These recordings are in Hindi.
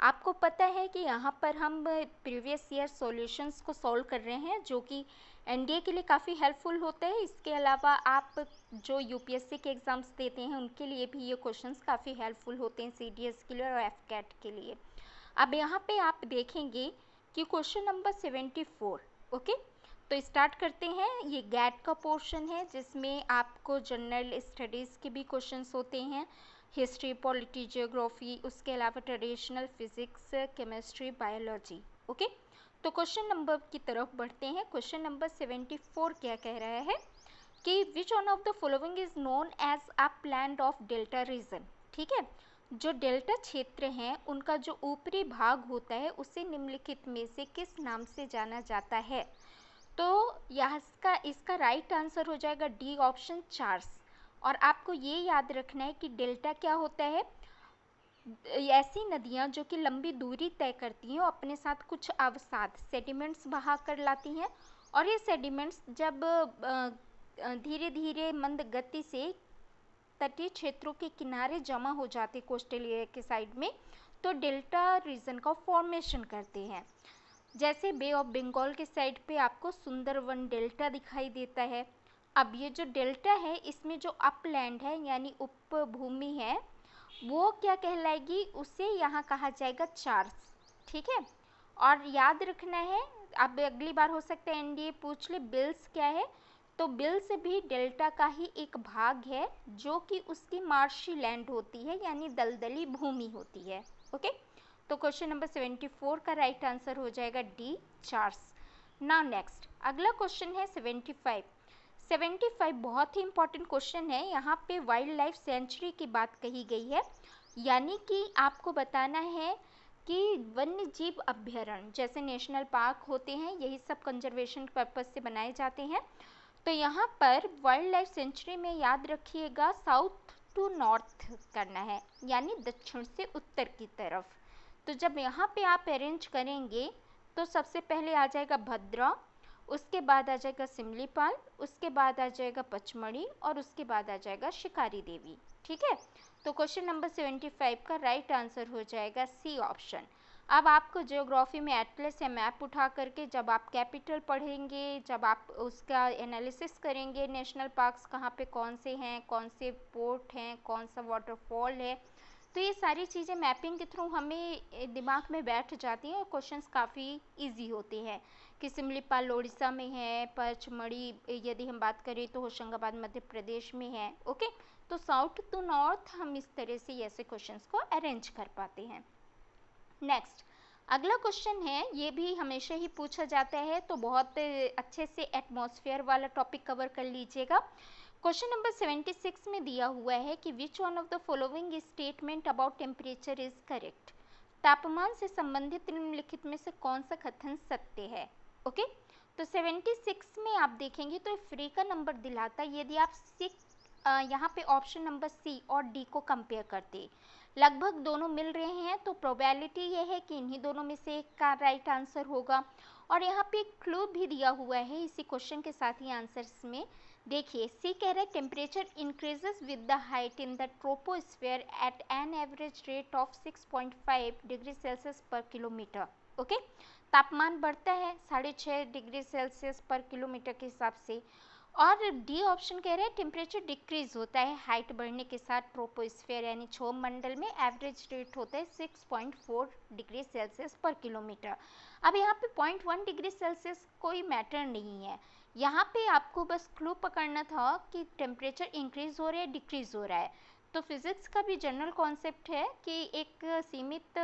आपको पता है कि यहाँ पर हम प्रीवियस ईयर सॉल्यूशंस को सॉल्व कर रहे हैं, जो कि एनडीए के लिए काफ़ी हेल्पफुल होते हैं। इसके अलावा आप जो यूपीएससी के एग्ज़ाम्स देते हैं उनके लिए भी ये क्वेश्चंस काफ़ी हेल्पफुल होते हैं, सीडीएस के लिए और एफकैट के लिए। अब यहाँ पे आप देखेंगे कि क्वेश्चन नंबर 74, ओके। तो स्टार्ट करते हैं। ये गैट का पोर्शन है जिसमें आपको जनरल स्टडीज़ के भी क्वेश्चंस होते हैं, हिस्ट्री, पॉलिटी, जियोग्राफी, उसके अलावा traditional physics, chemistry, biology, okay. तो क्वेश्चन नंबर की तरफ बढ़ते हैं। क्वेश्चन नंबर 74 क्या कह रहा है कि which one of the following is known as a planned of delta region. ठीक है, जो डेल्टा क्षेत्र हैं उनका जो ऊपरी भाग होता है उसे निम्नलिखित में से किस नाम से जाना जाता है। तो यहाँ इसका राइट आंसर हो जाएगा डी ऑप्शन, चार्स। और आपको ये याद रखना है कि डेल्टा क्या होता है। ऐसी नदियाँ जो कि लंबी दूरी तय करती हैं, अपने साथ कुछ अवसाद सेडिमेंट्स बहा कर लाती हैं, और ये सेडिमेंट्स जब धीरे धीरे मंद गति से तटीय क्षेत्रों के किनारे जमा हो जाते कोस्टल एरिया के साइड में, तो डेल्टा रीजन का फॉर्मेशन करते हैं। जैसे बे ऑफ बंगाल के साइड पे आपको सुंदरवन डेल्टा दिखाई देता है। अब ये जो डेल्टा है इसमें जो अपलैंड है यानी उपभूमि है वो क्या कहलाएगी, उसे यहाँ कहा जाएगा चार्स। ठीक है, और याद रखना है, अब अगली बार हो सकता है एनडीए पूछ ले बिल्स क्या है, तो बिल्स भी डेल्टा का ही एक भाग है जो कि उसकी मार्शी लैंड होती है यानी दलदली भूमि होती है। ओके, तो क्वेश्चन नंबर 74 का राइट आंसर हो जाएगा डी, चार्स। नाउ नेक्स्ट अगला क्वेश्चन है 75। 75 बहुत ही इंपॉर्टेंट क्वेश्चन है। यहाँ पे वाइल्ड लाइफ सेंचुरी की बात कही गई है, यानी कि आपको बताना है कि वन्य जीव अभ्यारण्य जैसे नेशनल पार्क होते हैं, यही सब कंजर्वेशन पर्पज से बनाए जाते हैं। तो यहाँ पर वाइल्ड लाइफ सेंचुरी में याद रखिएगा साउथ टू नॉर्थ करना है, यानी दक्षिण से उत्तर की तरफ। तो जब यहाँ पे आप अरेंज करेंगे तो सबसे पहले आ जाएगा भद्रा, उसके बाद आ जाएगा सिमलीपाल, उसके बाद आ जाएगा पचमढ़ी, और उसके बाद आ जाएगा शिकारी देवी। ठीक है, तो क्वेश्चन नंबर 75 का राइट आंसर हो जाएगा सी ऑप्शन। अब आपको ज्योग्राफी में एटलस या मैप उठा करके जब आप कैपिटल पढ़ेंगे, जब आप उसका एनालिसिस करेंगे, नेशनल पार्क्स कहाँ पे कौन से हैं, कौन से पोर्ट हैं, कौन सा वाटरफॉल है, तो ये सारी चीज़ें मैपिंग के थ्रू हमें दिमाग में बैठ जाती हैं और क्वेश्चंस काफ़ी इजी होते हैं कि सिमलीपाल उड़ीसा में है, पचमढ़ी यदि हम बात करें तो होशंगाबाद मध्य प्रदेश में है। ओके, तो साउथ टू नॉर्थ हम इस तरह से ऐसे क्वेश्चंस को अरेंज कर पाते हैं। नेक्स्ट अगला क्वेश्चन है, ये भी हमेशा ही पूछा जाता है, तो बहुत अच्छे से एटमॉस्फेयर वाला टॉपिक कवर कर लीजिएगा। क्वेश्चन नंबर 76 में दिया हुआ है कि which one of the following statement about temperature is correct. तापमान से संबंधित निम्नलिखित में से कौन सा कथन सत्य है। ओके, तो 76 में आप देखेंगे तो फ्री का नंबर दिलाता है। यदि आप यहाँ पे ऑप्शन नंबर सी और डी को कंपेयर करते, लगभग दोनों मिल रहे हैं, तो प्रोबेबिलिटी ये है कि इन्हीं दोनों में से एक का राइट आंसर होगा। और यहाँ पे एक क्लू भी दिया हुआ है इसी क्वेश्चन के साथ ही आंसर्स में। देखिए सी कह रहा है temperature increases with the height in the troposphere at an average rate of 6.5 degree Celsius पर किलोमीटर। ओके, तापमान बढ़ता है 6.5 डिग्री सेल्सियस पर किलोमीटर के हिसाब से। और डी ऑप्शन कह रहे हैं टेम्परेचर डिक्रीज होता है हाइट बढ़ने के साथ ट्रोपोस्फेयर यानी क्षोभ मंडल में एवरेज रेट होता है 6.4 डिग्री सेल्सियस पर किलोमीटर। अब यहाँ पे 0.1 डिग्री सेल्सियस कोई मैटर नहीं है, यहाँ पे आपको बस क्लू पकड़ना था कि टेम्परेचर इंक्रीज हो रहा है डिक्रीज हो रहा है। तो फिजिक्स का भी जनरल कॉन्सेप्ट है कि एक सीमित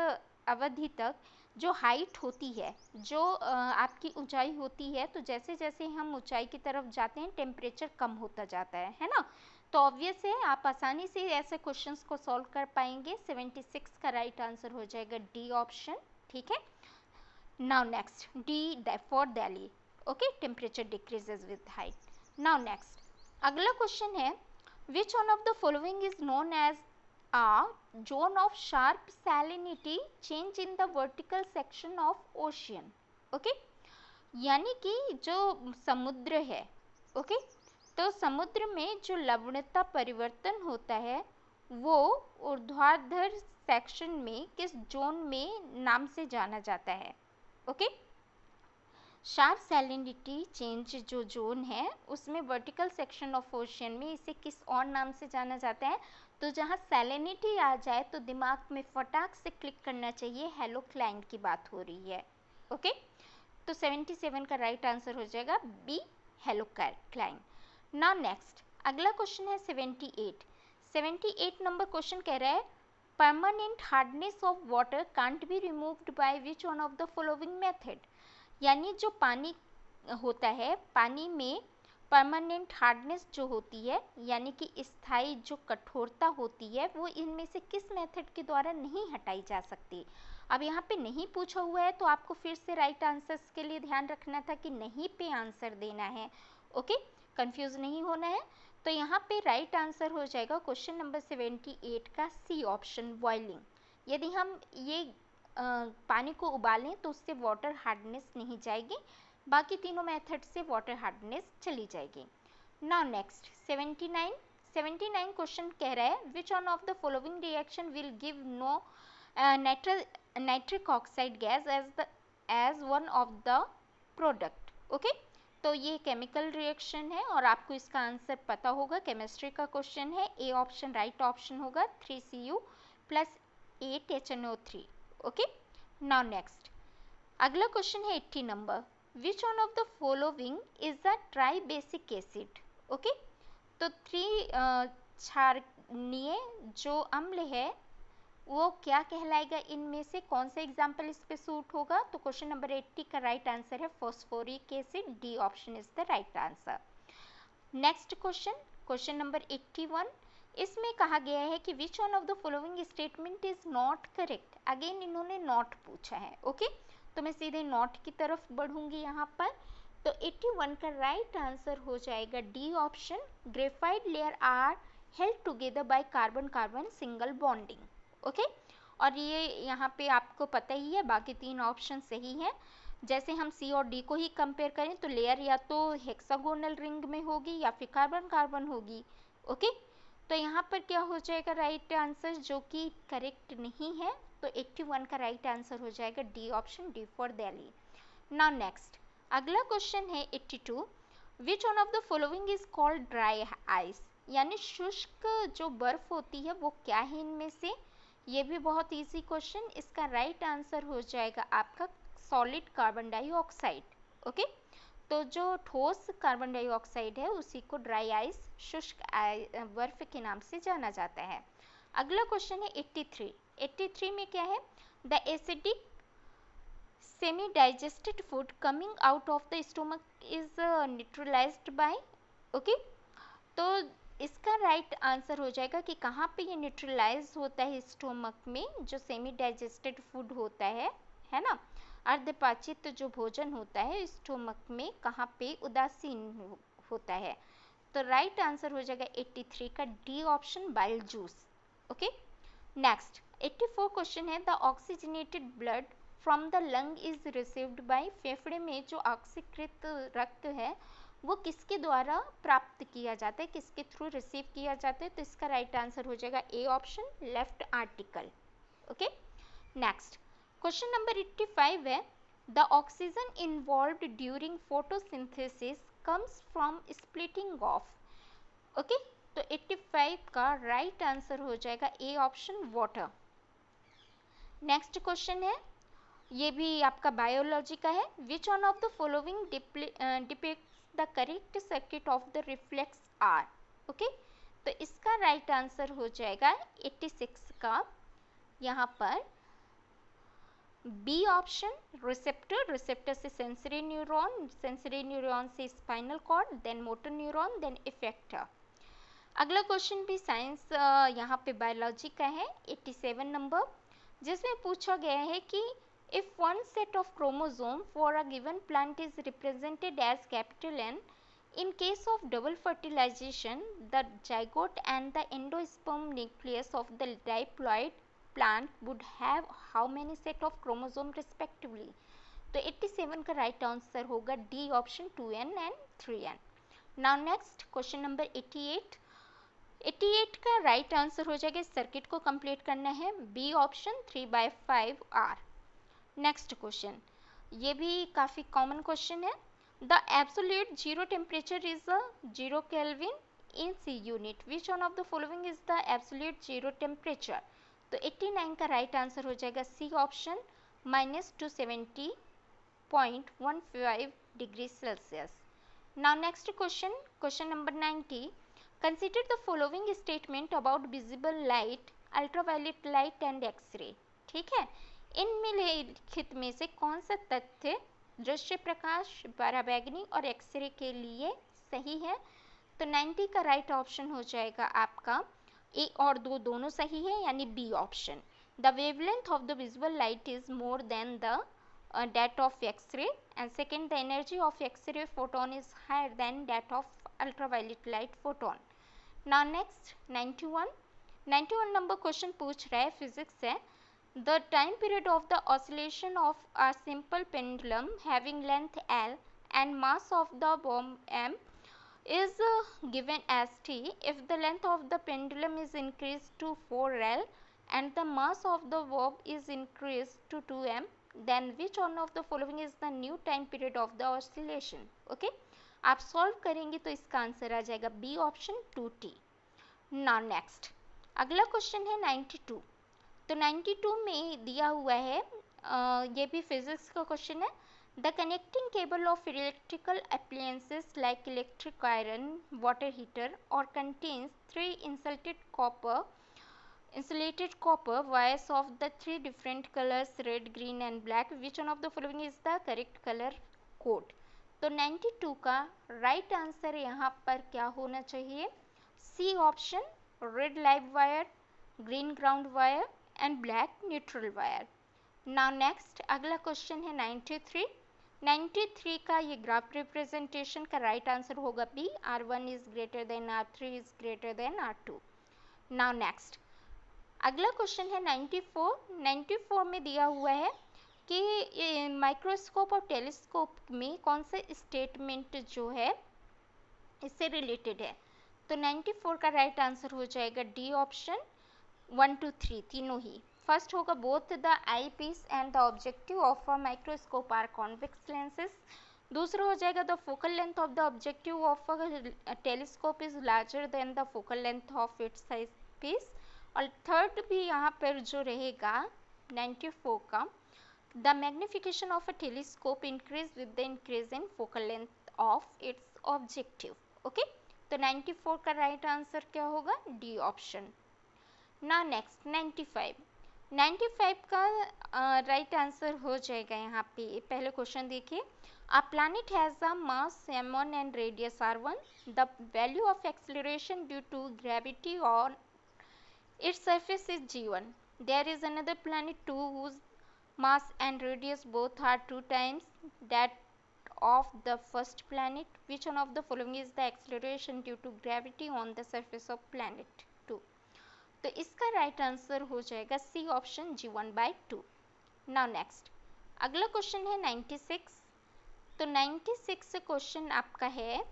अवधि तक जो हाइट होती है, जो आपकी ऊंचाई होती है, तो जैसे जैसे हम ऊंचाई की तरफ जाते हैं टेम्परेचर कम होता जाता है ना। तो ऑब्वियस है आप आसानी से ऐसे क्वेश्चंस को सॉल्व कर पाएंगे। 76 का राइट आंसर हो जाएगा डी ऑप्शन। ठीक है, now next D for Delhi. Okay, temperature decreases with height. Now next अगला क्वेश्चन है which one of the following is known as a zone of sharp salinity change in the vertical section of ocean। Okay, यानी कि जो समुद्र है, ओके, तो समुद्र में जो लवणता परिवर्तन होता है वो ऊर्ध्वाधर सेक्शन में किस जोन में नाम से जाना जाता है? ओके, शार्प सैलिनिटी चेंज जो जोन है उसमें वर्टिकल सेक्शन ऑफ ओशन में इसे किस और नाम से जाना जाता है? तो जहाँ सैलिनिटी आ जाए तो दिमाग में फटाक से क्लिक करना चाहिए, हेलोक्लाइन की बात हो रही है। ओके, तो 77 का राइट आंसर हो जाएगा बी, हेलोक्लाइन। नाउ नेक्स्ट, अगला क्वेश्चन है 78 नंबर क्वेश्चन कह रहा है permanent hardness of water can't be removed by which one of the following method. यानी जो पानी होता है, पानी में परमानेंट हार्डनेस जो होती है यानी कि स्थायी जो कठोरता होती है वो इनमें से किस मेथड के द्वारा नहीं हटाई जा सकती। अब यहाँ पे नहीं पूछा हुआ है तो आपको फिर से राइट आंसर्स के लिए ध्यान रखना था कि नहीं पे आंसर देना है। ओके, कंफ्यूज नहीं होना है। तो यहाँ पे राइट आंसर हो जाएगा क्वेश्चन नंबर 78 का सी ऑप्शन, बॉइलिंग। यदि हम ये पानी को उबालें तो उससे वाटर हार्डनेस नहीं जाएगी, बाकी तीनों मेथड से वाटर हार्डनेस चली जाएगी। नाउ नेक्स्ट 79 क्वेश्चन कह रहा है which one of the following reaction will give no nitric oxide gas as one of the product. Okay, तो ये केमिकल रिएक्शन है और आपको इसका आंसर पता होगा, केमिस्ट्री का क्वेश्चन है। ए ऑप्शन राइट ऑप्शन होगा, 3Cu plus 8HNO3। Okay, now next अगला क्वेश्चन है 80 number, which one of the following is a try basic acid. Okay, तो क्षारीय जो अम्ल है वो क्या कहलाएगा, इनमें से कौन सा एग्जाम्पल इस पे सूट होगा? तो क्वेश्चन नंबर 80 का राइट आंसर है phosphoric acid, D option is the right answer. Next question number 81, इसमें कहा गया है कि which one of the following statement is not correct. Again इन्होंने नॉट पूछा है। ओके, तो मैं सीधे नॉट की तरफ बढ़ूंगी यहाँ पर। तो 81 का राइट आंसर हो जाएगा D option, graphite layer are held together by carbon carbon single bonding. Okay, और ये यहाँ पे आपको पता ही है बाकी तीन ऑप्शन सही हैं। जैसे हम सी और डी को ही कंपेयर करें तो लेयर या तो हेक्सागोनल रिंग में होगी या फिर कार्बन कार्बन होगी। ओके, तो यहाँ पर क्या हो जाएगा राइट आंसर जो कि करेक्ट नहीं है, तो 81 का राइट आंसर हो जाएगा D option, D for Delhi. Now next अगला क्वेश्चन है 82, विच one of the following is called dry ice. यानी शुष्क जो बर्फ होती है वो क्या है इनमें से? ये भी बहुत इजी क्वेश्चन, इसका राइट आंसर हो जाएगा आपका सॉलिड कार्बन डाइऑक्साइड। ओके, तो जो ठोस कार्बन डाइऑक्साइड है उसी को ड्राई आइस, शुष्क बर्फ के नाम से जाना जाता है। अगला क्वेश्चन है 83 में क्या है, the acidic semi digested food coming out of the stomach is neutralized by. Okay, तो इसका राइट आंसर हो जाएगा कि कहाँ पे ये न्यूट्रलाइज होता है स्टोमक में, जो सेमी डाइजेस्टेड फूड होता है ना, अर्धपाचित जो भोजन होता है स्टोमक में कहाँ पे उदासीन होता है। तो राइट आंसर हो जाएगा 83 का D option, bile juice. Okay, next 84 question है, the oxygenated blood from the lung is received by. फेफड़े में जो ऑक्सीकृत रक्त है वो किसके द्वारा प्राप्त किया जाता है, किसके थ्रू रिसीव किया जाता है? तो इसका राइट आंसर हो जाएगा A option, left article. Okay, next question number 85 है, the oxygen involved during photosynthesis comes from splitting of. Okay, तो 85 का राइट आंसर हो जाएगा A option, water. Next question है, ये भी आपका बायोलॉजी का है, which one of the following depicts the correct circuit of the reflex are. Okay, तो इसका राइट आंसर हो जाएगा 86 का यहाँ पर बी ऑप्शन, रिसेप्टर से सेंसरी न्यूरॉन से spinal cord, then motor neuron, then effector. अगला क्वेश्चन भी साइंस यहाँ पे बायोलॉजी का है 87 नंबर, जिसमें पूछा गया है कि if one set of chromosome for a given plant is represented as capital N, in case of double fertilization, the zygote and the endosperm nucleus of the diploid plant would have how many set of chromosome respectively? तो 87 का राइट आंसर होगा D option, 2n and 3n। Now next question number 88, 88 का राइट आंसर हो जाएगा, इस सर्किट को कंप्लीट करना है, B option 3/5 R. Next question, ये भी काफ़ी कॉमन क्वेश्चन है। The absolute zero temperature is a 0 kelvin in SI unit, which one of the following is the absolute zero temperature. तो 89 का राइट आंसर हो जाएगा C option -270.15 degree Celsius. Now next question, question number 90, consider the following statement about visible light, ultraviolet light and X ray. ठीक है, इनमें लिखित में से कौन सा तथ्य दृश्य प्रकाश, पराबैंगनी और एक्सरे के लिए सही है। तो 90 का राइट ऑप्शन हो जाएगा आपका ए और दो दोनों सही है, यानी B option. The wavelength of the visible light is more than the that of X-ray, and second, the energy of X-ray photon is higher than that of ultraviolet light photon. Now next 91 number question पूछ रहा है, फिजिक्स है। The time period of the oscillation of a simple pendulum having length L and mass of the bomb m is given as t. If the length of the pendulum is increased to 4L and the mass of the bob is increased to 2m, then which one of the following is the new time period of the oscillation? Okay, आप सॉल्व करेंगे तो इसका आंसर आ जाएगा B option 2t। Now next अगला क्वेश्चन है 92। तो 92 में दिया हुआ है, ये भी फिजिक्स का क्वेश्चन है। The connecting cable of electrical appliances like electric iron, water heater और contains 3 insulated copper wires of the 3 different colors red, green and black. Which one of the following is the correct color code? तो 92 का राइट आंसर यहाँ पर क्या होना चाहिए, C option, red live wire, green ground wire and black neutral wire. Now next अगला क्वेश्चन है 93 का ये ग्राफ रिप्रेजेंटेशन का राइट आंसर होगा B, R1 is greater than R3 is greater than R2। Now next अगला क्वेश्चन है 94 में दिया हुआ है कि माइक्रोस्कोप और टेलीस्कोप में कौन सा स्टेटमेंट जो है इससे रिलेटेड है। तो 94 का राइट आंसर हो जाएगा डी ऑप्शन 1 2 3 तीनों ही। फर्स्ट होगा both the eye piece and the objective of a microscope are convex lenses. दूसरा हो जाएगा the focal length of the objective of a telescope is larger than the focal length of its eye piece. और थर्ड भी यहाँ पर जो रहेगा 94 का, the magnification of a telescope increase with the increase in focal length of its objective. Okay, तो 94 का राइट आंसर क्या होगा, डी ऑप्शन। ना नेक्स्ट 95 का राइट आंसर हो जाएगा यहाँ पे। पहले क्वेश्चन देखिए, a planet has a mass m1 and radius r1, the value of acceleration due to gravity on its surface is g1. There is another planet too whose mass and radius both are 2 times that of the first planet. Which one of the following is the acceleration due to gravity on the surface of planet 2? तो इसका राइट आंसर हो जाएगा C option g1/2। Now next अगला क्वेश्चन है 96। तो 96 क्वेश्चन आपका है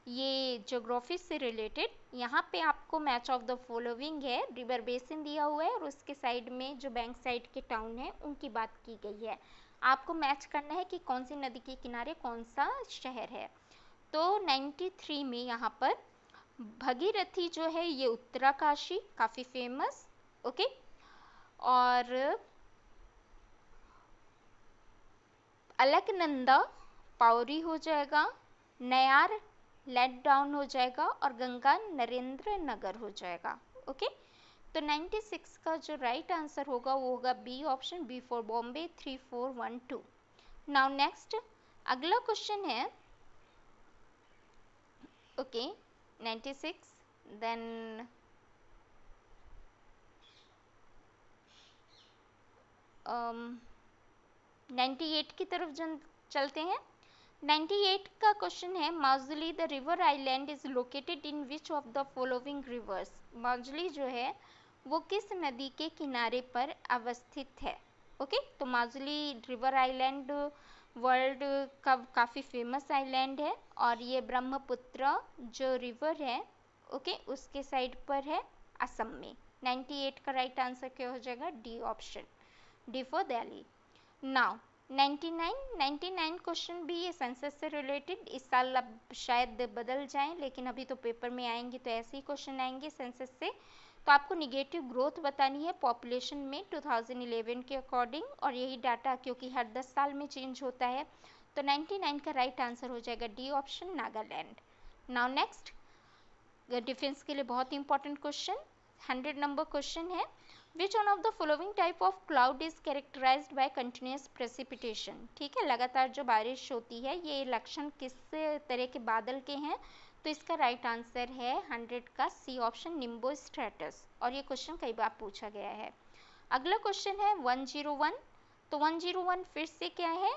ये ज्योग्राफी से रिलेटेड। यहाँ पे आपको मैच ऑफ द फॉलोइंग है, रिवर बेसिन दिया हुआ है और उसके साइड में जो बैंक साइड के टाउन है उनकी बात की गई है। आपको मैच करना है कि कौन सी नदी के किनारे कौन सा शहर है। तो 93 में यहाँ पर भगीरथी जो है ये उत्तराकाशी, काफ़ी फेमस। ओके, और अलकनंदा पावरी हो जाएगा, नयार लेट डाउन हो जाएगा और गंगा नरेंद्र नगर हो जाएगा। ओके, तो 96 का जो राइट आंसर होगा वो होगा B option, B for Bombay 3412। Now next अगला क्वेश्चन है ओके 96 देन 98 की तरफ चलते हैं। 98 का क्वेश्चन है, Majuli the river island is located in which of the following rivers. Majuli जो है वो किस नदी के किनारे पर अवस्थित है। ओके, तो माजुली रिवर आइलैंड वर्ल्ड का काफ़ी फेमस आइलैंड है और ये ब्रह्मपुत्र जो रिवर है ओके, उसके साइड पर है असम में। 98 का राइट आंसर क्या हो जाएगा? D option, D for Delhi. Now 99 question भी ये सेंसस से रिलेटेड, इस साल अब शायद बदल जाएं, लेकिन अभी तो पेपर में आएंगे तो ऐसे ही क्वेश्चन आएंगे सेंसस से। तो आपको निगेटिव ग्रोथ बतानी है पॉपुलेशन में 2011 के अकॉर्डिंग, और यही डाटा क्योंकि हर 10 साल में चेंज होता है, तो 99 का राइट आंसर हो जाएगा D option, Nagaland. Now next, defence के लिए बहुत इंपॉर्टेंट क्वेश्चन, 100 नंबर क्वेश्चन है। Which one of the following type of cloud is characterised by continuous precipitation? ठीक है, लगातार जो बारिश होती है, ये लक्षण किस तरह के बादल के हैं? तो इसका राइट आंसर है 100 का सी ऑप्शन, निम्बो स्ट्रेटस, और ये क्वेश्चन कई बार पूछा गया है। अगला क्वेश्चन है 101। तो 101 फिर से क्या है?